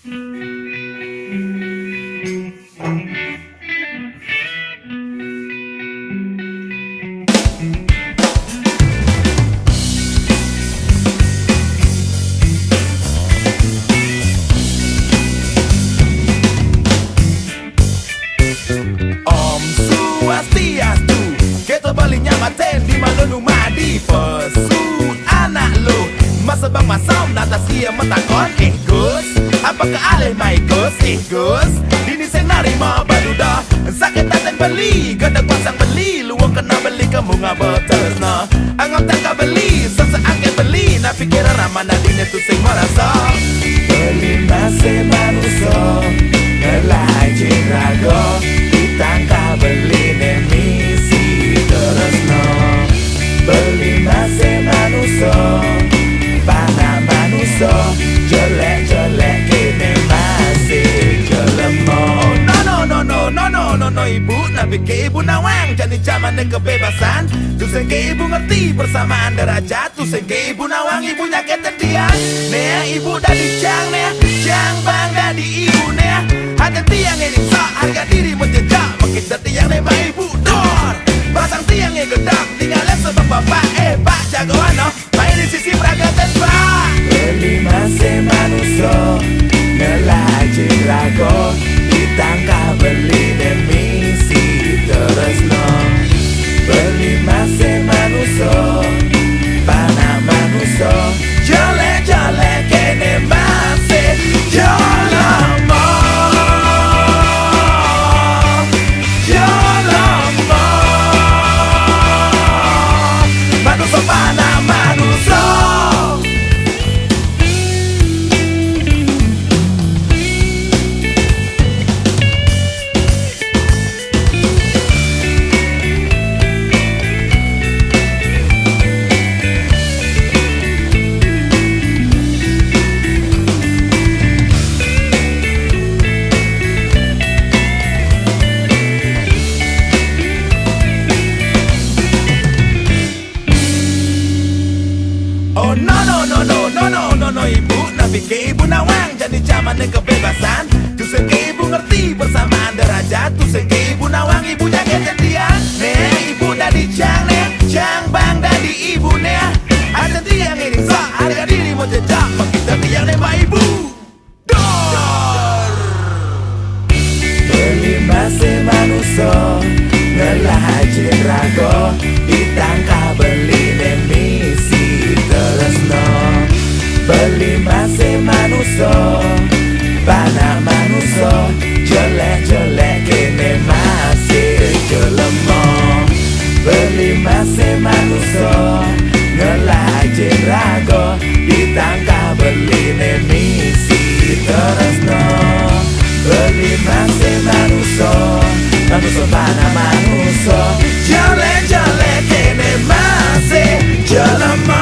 Om Swastiastu, kita balinya maten di malunu madi pesut anak lo. Masa bang masam natas ia metakon Gus, apakah alih mai Gus? Gus, dini sing narima baduda sakit taten beli, gada pasang beli, luang kena beli kamu ngabeterna. Anggap tak beli, seseangke beli, na pikiran ramana dini tu sing merasa beli masih manusia ngelai rago ditangkap beli nemisi terusno. Beli masih manusia panah manusia jelek-jelek kini masih jelemo. No ibu, nabi ke ibu nawang jadi zaman kebebasan. Tuh ke ibu ngerti persamaan derajat. Tuh ke ibu nawang ibunya ketendian. Nea ibu dari jang nea, jang bangga di ibu nea. Ada tiang ini sok harga diri menjejak. Makin tiang neba ibu dor. Pasang tiang yang gedap, tinggalnya sebab bapak pak jagoan no. Main di sisi praga tembak. Beli masih manusia ngelajin rago ditangkap beli demisi terusno. Beli masih manusia panah manusia jelek-jelek kene masih jelemo. Jelemo manusia panah manusia. Oh no ibu, nabi ke ibu nawang jadi zaman kebebasan. Tuh ke ibu ngerti persamaan derajat. Tuh ke ibu nawang ibunya ketendian. Nea ibu dari jang nea, jang bang dari ibu nea. Ada tiang ini sok harga diri mau jejak. Makita tiang nembak ibu dor. Beli masih manusia ngelajin rago ditangkap beli demisi terusno. Beli masih manusia panah manusia jelek-jelek kene masih jelemo. Beli masih manusia ngelajin rago ditangkap beli demisi terusno. Beli masih manusia panah manusia jelek-jelek kene masih jelemo.